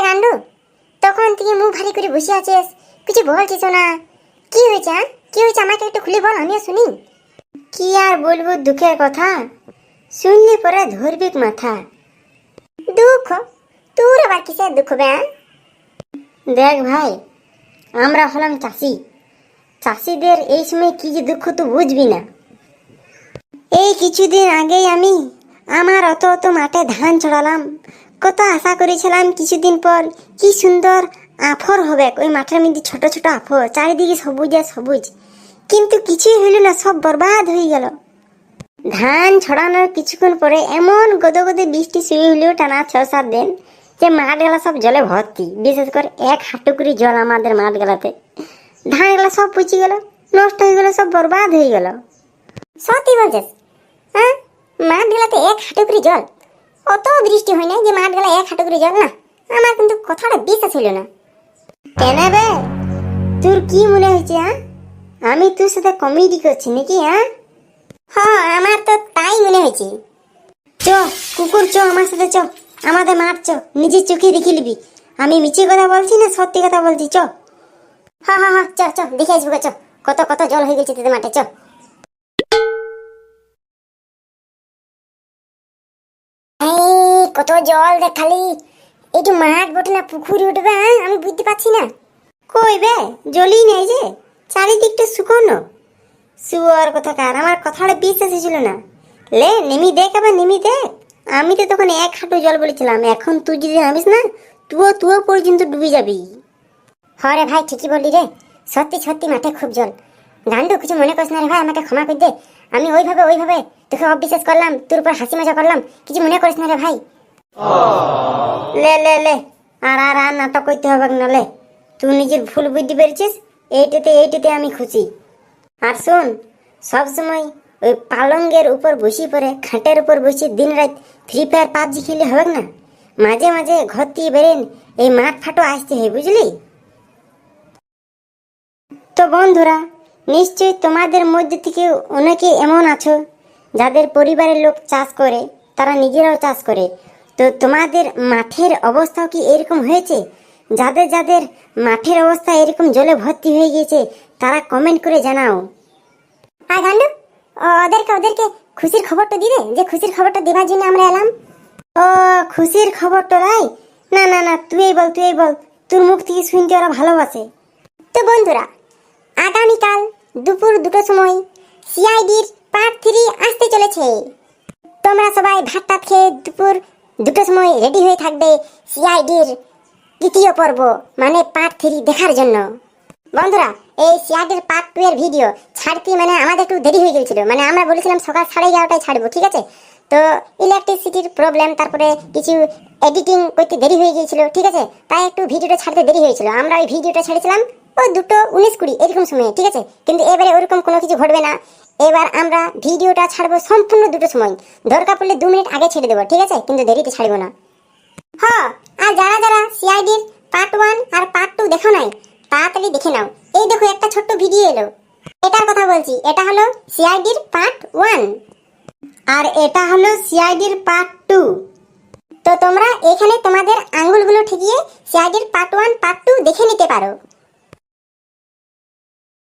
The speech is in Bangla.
গান্ডু, তখন থেকে মুখ ভারী করে বসে আছিস, কিছু বলছিস না। কি হয়েছে? কি হয়েছে আমাকে একটু খুলে বল, আমিও শুনি। কি আর বলবো দুঃখের কথা, শুনলে পরে ধরবিক মাথা। দুঃখ? তোর আবার কিসের দুঃখ বে? দেখ ভাই, আমরা হলাম চাষি, চাষিদের এই সময় কি যে দুঃখ তুই বুঝবি না। এই কিছুদিন আগেই আমি আমার অত অত মাঠে ধান ছড়ালাম, কত আশা করেছিলাম কিছুদিন পর কি সুন্দর আফর হবে, ওই মাঠের মধ্যে ছোট ছোট আফর, চারিদিকে সবুজ আর সবুজ, কিন্তু কিছুই হইল না, সব বরবাদ হয়ে গেল। ধান ছড়ানোর কিছুক্ষণ পরে এমন গদে গদে বৃষ্টি শুরু হইলেও টানা 6-7 দিন, যে মাঠ গেলা সব জলে ভর্তি, বিশেষ করে 1 হাঁটু করে জল আমাদের মাঠ গেলাতে। ধান গেলা সব পচে গেল, নষ্ট হয়ে গেল, সব বরবাদ হয়ে গেল। সত্যি বলছিস? হ্যাঁ, মাঠ গেলাতে 1 হাঁটু করে জল? অত বৃষ্টি হয় না যে মাঠ গেলা 1 হাঁটু করে জল? না, আমার কিন্তু কথাটা বিশ্বাস হইল না। কেন বে, তোর কি মনে হয়েছে? আমি তোর সাথে কমেডি করছি নাকি? হ্যাঁ, আমার তো তাই মনে হয়েছে। চ কুকুর, চ আমার সাথে, চ আমাদের মাঠ, চ নিজের চোখে দেখে নিবি আমি মিছে কথা বলছি না সত্যি কথা বলছি। চ, হ্যাঁ হ্যাঁ হ্যাঁ, চ চ দেখে আসবো। চ, কত কত জল হয়ে গেছে তোদের মাঠে। চ, কত জল দেখ খালি। একটু মাঠ বটে না পুকুর উঠবে? আমি বুঝতে পারছি না। কই বে, জলই নেই যে, চারিদিকটা শুকনো। শুয়ার কথা কার, আমার কথাটা বিশ্বাস ছিল না। লে নেমি দেখ, আবার নেমি দেখ। আমি তো তখন 1 হাঁটু জল বলেছিলাম, এখন তুই যদি নামিস না, তুও পর্যন্ত ডুবে যাবি। হরে ভাই, ঠিকই বললি রে, সত্যি সত্যি মাঠে খুব জল। গান্ডু, কিছু মনে করিস না রে ভাই, আমাকে ক্ষমা করে দে। আমি ওইভাবে তোকে অবিশ্বাস করলাম, তোর উপর হাসি মজা করলাম, কিছু মনে করিস না রে ভাই। লে লে লে, আর আর আর নাটক করতে হবে না। লে, তুই নিজের ভুল বুদ্ধি পেরেছিস, এইটাতে আমি খুশি। আর শোন, সবসময় ওই পালঙ্গের উপর বসি পরে, খাটের উপর বসে দিন রাত ফ্রি ফায়ার পাবজি খেলে হবে না, মাঝে মাঝে ঘর দিয়ে বেরেন, এই মাঠ ফাটো আসতে হয়, বুঝলি? তো বন্ধুরা, নিশ্চয়ই তোমাদের মধ্যে থেকে অনেকে এমন আছো যাদের পরিবারের লোক চাষ করে, তারা নিজেরাও চাষ করে। তো তোমাদের মাঠের অবস্থাও কি এরকম হয়েছে? যাদের যাদের মাঠের অবস্থা এরকম জলে ভর্তি হয়ে গিয়েছে, তারা কমেন্ট করে জানাও। আর গান্ডু, ওদেরকে খুশির খবরটা দিবে, যে খুশির খবরটা দেবার জন্য আমরা এলাম। ও, খুশির খবরটা রাই? না না না, তুই বল, তোর মুখ থেকে শুনতে ওরা ভালোবাসে। তো বন্ধুরা, আগামীকাল দুপুর 2টোর সময় সিআইডির পার্ট 3 আসতে চলেছে। তোমরা সবাই ভাত টাত খেয়ে দুপুর 2টোর সময় রেডি হয়ে থাকবে সিআইডির 3য় পর্ব, মানে পার্ট 3 দেখার জন্য। বন্ধুরা, এই সিআইডির পার্ট 2 এর ভিডিও ছাড়তে মানে আমাদের একটু দেরি হয়ে গিয়েছিল, মানে আমরা বলেছিলাম সকাল 11:30টায় ছাড়বো, ঠিক আছে? তো ইলেকট্রিসিটির প্রবলেম, তারপরে কিছু এডিটিং করতে দেরি হয়ে গিয়েছিল, ঠিক আছে? তাই একটু ভিডিওটা ছাড়তে দেরি হয়েছিল। আমরা ওই ভিডিওটা ছেড়েছিলাম ওই 2:19-20 এরকম সময়ে, ঠিক আছে? কিন্তু এবারে ওরকম কোনো কিছু ঘটবে না। এবার আমরা ভিডিওটা ছাড়বো সম্পূর্ণ 2টোর সময়, দরকার পড়লে 2 মিনিট আগে ছেড়ে দেবো, ঠিক আছে? কিন্তু দেরিতে ছাড়বো না। হ্যাঁ, আর যারা সিআইডির পার্ট 1 আর পার্ট 2 দেখো নাই, তাড়াতাড়ি দেখে নাও। এই দেখো, একটা ছোট্ট ভিডিও এলো, এটার কথা বলছি। এটা হলো সিআইডির পার্ট 1 আর এটা হলো সিআইডির পার্ট 2। তো তোমরা এখানে তোমাদের আঙ্গুলগুলো ঠেকিয়ে সিআইডির পার্ট 1 পার্ট 2 দেখে নিতে পারো।